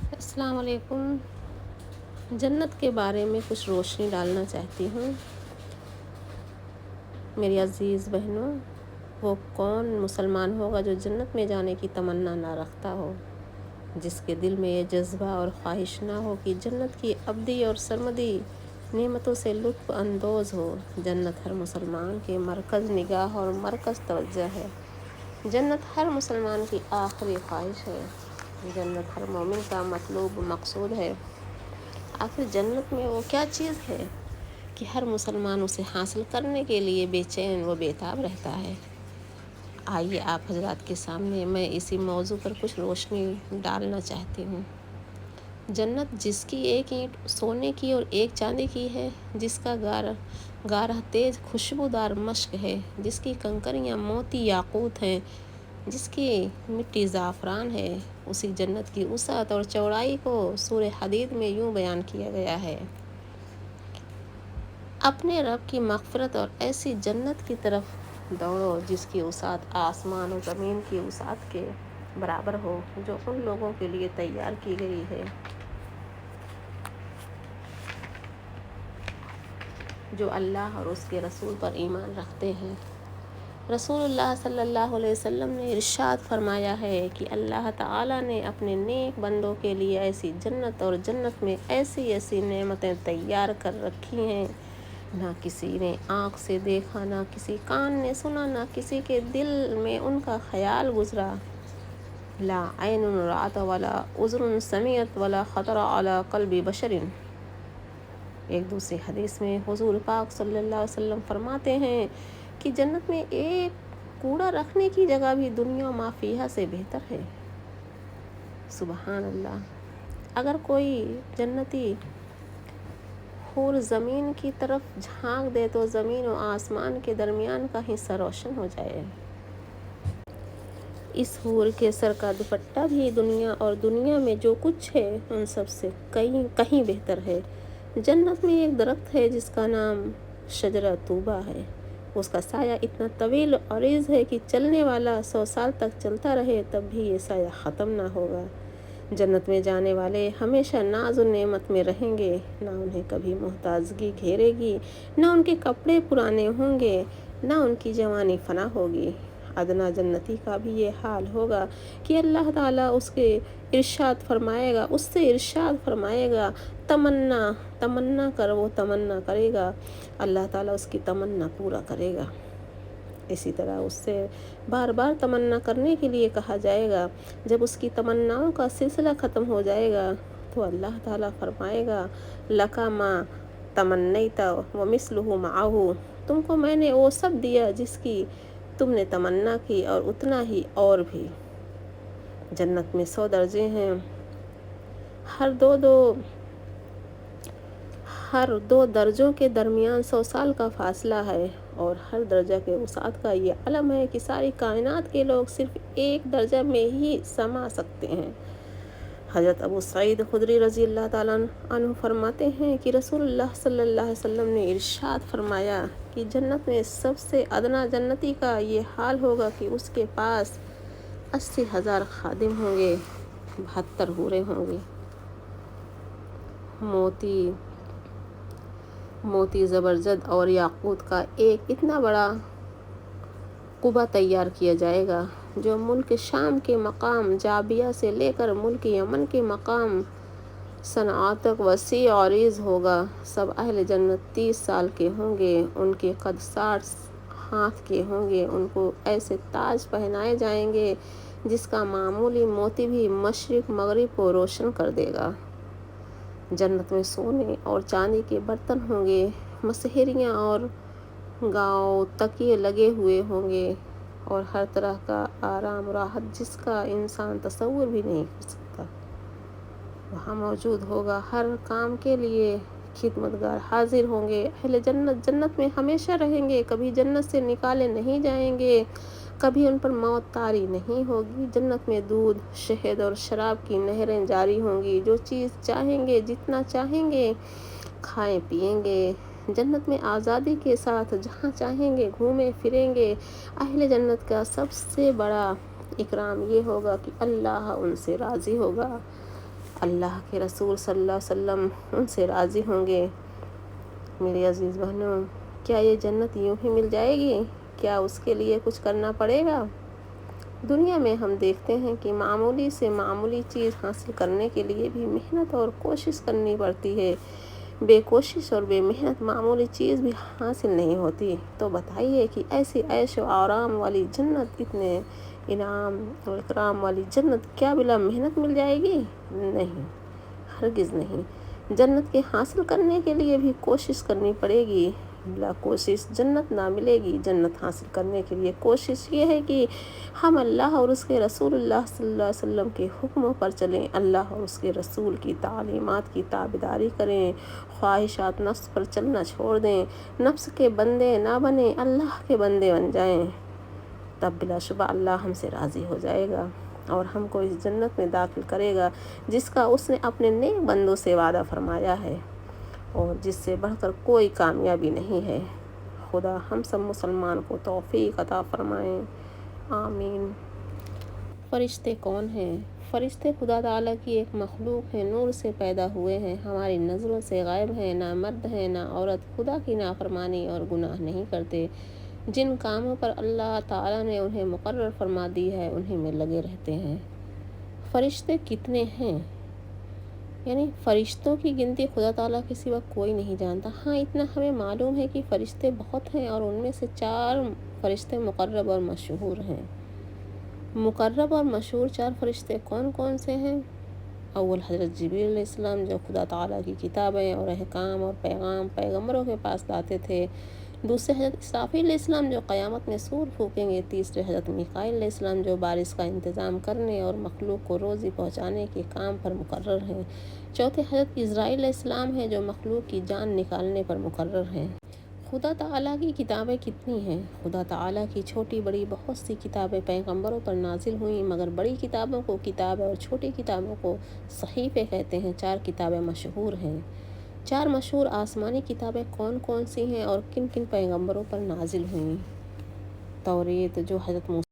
السلام علیکم۔ جنت کے بارے میں کچھ روشنی ڈالنا چاہتی ہوں۔ میری عزیز بہنوں، وہ کون مسلمان ہوگا جو جنت میں جانے کی تمنا نہ رکھتا ہو، جس کے دل میں یہ جذبہ اور خواہش نہ ہو کہ جنت کی ابدی اور سرمدی نعمتوں سے لطف اندوز ہو۔ جنت ہر مسلمان کے مرکز نگاہ اور مرکز توجہ ہے۔ جنت ہر مسلمان کی آخری خواہش ہے۔ جنت ہر مومن کا مطلوب مقصود ہے۔ آخر جنت میں وہ کیا چیز ہے کہ ہر مسلمان اسے حاصل کرنے کے لیے بے چین و بیتاب رہتا ہے؟ آئیے آپ حضرات کے سامنے میں اسی موضوع پر کچھ روشنی ڈالنا چاہتی ہوں۔ جنت جس کی ایک اینٹ سونے کی اور ایک چاندی کی ہے، جس کا گارہ تیز خوشبودار مشک ہے، جس کی کنکریاں موتی یاقوت ہیں، جس کی مٹی زعفران ہے، اسی جنت کی وسعت اور چوڑائی کو سورہ حدید میں یوں بیان کیا گیا ہے: اپنے رب کی مغفرت اور ایسی جنت کی طرف دوڑو جس کی وسعت آسمان و زمین کی وسعت کے برابر ہو، جو ان لوگوں کے لیے تیار کی گئی ہے جو اللہ اور اس کے رسول پر ایمان رکھتے ہیں۔ رسول اللہ صلی اللہ علیہ وسلم نے ارشاد فرمایا ہے کہ اللہ تعالیٰ نے اپنے نیک بندوں کے لیے ایسی جنت اور جنت میں ایسی ایسی نعمتیں تیار کر رکھی ہیں، نہ کسی نے آنکھ سے دیکھا، نہ کسی کان نے سنا، نہ کسی کے دل میں ان کا خیال گزرا۔ لا عین رأت ولا اذن سمعت ولا خطر علی قلب بشر۔ ایک دوسری حدیث میں حضور پاک صلی اللہ علیہ وسلم فرماتے ہیں کہ جنت میں ایک کوڑا رکھنے کی جگہ بھی دنیا ما فیہا سے بہتر ہے۔ سبحان اللہ! اگر کوئی جنتی حور زمین کی طرف جھانک دے تو زمین و آسمان کے درمیان کا حصہ روشن ہو جائے۔ اس حور کے سر کا دوپٹہ بھی دنیا اور دنیا میں جو کچھ ہے ان سب سے کہیں بہتر ہے۔ جنت میں ایک درخت ہے جس کا نام شجرہ طوبہ ہے۔ اس کا سایہ اتنا طویل و عریض ہے کہ چلنے والا 100 سال تک چلتا رہے تب بھی یہ سایہ ختم نہ ہوگا۔ جنت میں جانے والے ہمیشہ ناز و نعمت میں رہیں گے، نہ انہیں کبھی محتاجگی گھیرے گی، نہ ان کے کپڑے پرانے ہوں گے، نہ ان کی جوانی فنا ہوگی۔ ادنا جنتی کا بھی یہ حال ہوگا کہ اللہ تعالیٰ اس سے ارشاد فرمائے گا تمنا کر، وہ تمنا کرے گا، اللہ تعالیٰ اس کی تمنا پورا کرے گا۔ اسی طرح اس سے بار بار تمنا کرنے کے لیے کہا جائے گا۔ جب اس کی تمناؤں کا سلسلہ ختم ہو جائے گا تو اللہ تعالیٰ فرمائے گا: لَکَ مَا تَمَنَّیْتَ وَمِثْلُهُ مَعَهُ۔ تم کو میں نے وہ سب دیا جس کی تم نے تمنا کی اور اتنا ہی اور بھی۔ جنت میں 100 درجے ہیں، ہر دو درجوں کے درمیان 100 سال کا فاصلہ ہے، اور ہر درجہ کے وسعت کا یہ علم ہے کہ ساری کائنات کے لوگ صرف ایک درجہ میں ہی سما سکتے ہیں۔ حضرت ابو سعید خدری رضی اللہ تعالیٰ عنہ فرماتے ہیں کہ رسول اللہ صلی اللہ علیہ وسلم نے ارشاد فرمایا کہ جنت میں سب سے ادنا جنتی کا یہ حال ہوگا کہ اس کے پاس 80,000 خادم ہوں گے، 72 حوریں ہوں گی۔ موتی زبرجد اور یاقوت کا ایک اتنا بڑا قبہ تیار کیا جائے گا جو ملک شام کے مقام جابیہ سے لے کر ملک یمن کے مقام صنعاء تک وسیع و عریض ہوگا۔ سب اہل جنت 30 سال کے ہوں گے، ان کے قد 60 ہاتھ کے ہوں گے، ان کو ایسے تاج پہنائے جائیں گے جس کا معمولی موتی بھی مشرق مغرب کو روشن کر دے گا۔ جنت میں سونے اور چاندی کے برتن ہوں گے، مسہریاں اور گاؤ تکیے لگے ہوئے ہوں گے، اور ہر طرح کا آرام و راحت جس کا انسان تصور بھی نہیں کر سکتا وہاں موجود ہوگا۔ ہر کام کے لیے خدمتگار حاضر ہوں گے۔ اہل جنت جنت میں ہمیشہ رہیں گے، کبھی جنت سے نکالے نہیں جائیں گے، کبھی ان پر موت طاری نہیں ہوگی۔ جنت میں دودھ، شہد اور شراب کی نہریں جاری ہوں گی، جو چیز چاہیں گے، جتنا چاہیں گے کھائیں پیئیں گے۔ جنت میں آزادی کے ساتھ جہاں چاہیں گے گھومیں پھریں گے۔ اہل جنت کا سب سے بڑا اکرام یہ ہوگا کہ اللہ ان سے راضی ہوگا۔ اللہ کے رسول صلی اللہ علیہ وسلم ان سے راضی ہوں گے۔ میری عزیز بہنوں، کیا یہ جنت یوں ہی مل جائے گی؟ کیا اس کے لیے کچھ کرنا پڑے گا؟ دنیا میں ہم دیکھتے ہیں کہ معمولی سے معمولی چیز حاصل کرنے کے لیے بھی محنت اور کوشش کرنی پڑتی ہے۔ بے کوشش اور بے محنت معمولی چیز بھی حاصل نہیں ہوتی۔ تو بتائیے کہ ایسی عیش و آرام والی جنت، اتنے انعام اور اکرام والی جنت کیا بلا محنت مل جائے گی؟ نہیں، ہرگز نہیں۔ جنت کے حاصل کرنے کے لیے بھی کوشش کرنی پڑے گی۔ بلا کوشش جنت نہ ملے گی۔ جنت حاصل کرنے کے لیے کوشش یہ ہے کہ ہم اللہ اور اس کے رسول اللہ صلی اللہ علیہ وسلم کے حکموں پر چلیں، اللہ اور اس کے رسول کی تعلیمات کی تابعداری کریں، خواہشات نفس پر چلنا چھوڑ دیں، نفس کے بندے نہ بنیں، اللہ کے بندے بن جائیں۔ تب بلا شبہ اللہ ہم سے راضی ہو جائے گا اور ہم کو اس جنت میں داخل کرے گا جس کا اس نے اپنے نیک بندوں سے وعدہ فرمایا ہے اور جس سے بڑھ کر کوئی کامیابی نہیں ہے۔ خدا ہم سب مسلمان کو توفیق عطا فرمائیں، آمین۔ فرشتے کون ہیں؟ فرشتے خدا تعالیٰ کی ایک مخلوق ہیں، نور سے پیدا ہوئے ہیں، ہماری نظروں سے غائب ہیں، نہ مرد ہیں نہ عورت، خدا کی نافرمانی اور گناہ نہیں کرتے۔ جن کاموں پر اللہ تعالیٰ نے انہیں مقرر فرما دی ہے انہیں میں لگے رہتے ہیں۔ فرشتے کتنے ہیں؟ یعنی فرشتوں کی گنتی خدا تعالیٰ کے سوا کوئی نہیں جانتا۔ ہاں، اتنا ہمیں معلوم ہے کہ فرشتے بہت ہیں اور ان میں سے 4 فرشتے مقرب اور مشہور ہیں۔ مقرب اور مشہور 4 فرشتے کون کون سے ہیں؟ اول حضرت جبریل علیہ السلام، جو خدا تعالیٰ کی کتابیں اور احکام اور پیغام پیغمبروں کے پاس لاتے تھے۔ دوسرے حضرت اسرافیل علیہ السلام، جو قیامت میں سور پھونکیں گے۔ تیسرے حضرت میکائیل علیہ السلام، جو بارش کا انتظام کرنے اور مخلوق کو روزی پہنچانے کے کام پر مقرر ہیں۔ چوتھے حضرت اسرائیل علیہ السلام ہیں، جو مخلوق کی جان نکالنے پر مقرر ہیں۔ خدا تعالیٰ کی کتابیں کتنی ہیں؟ خدا تعالیٰ کی چھوٹی بڑی بہت سی کتابیں پیغمبروں پر نازل ہوئیں، مگر بڑی کتابوں کو کتاب اور چھوٹی کتابوں کو صحیفے کہتے ہیں۔ 4 کتابیں مشہور ہیں۔ 4 مشہور آسمانی کتابیں کون کون سی ہیں اور کن کن پیغمبروں پر نازل ہوئیں؟ توریت، جو حضرت موسیٰ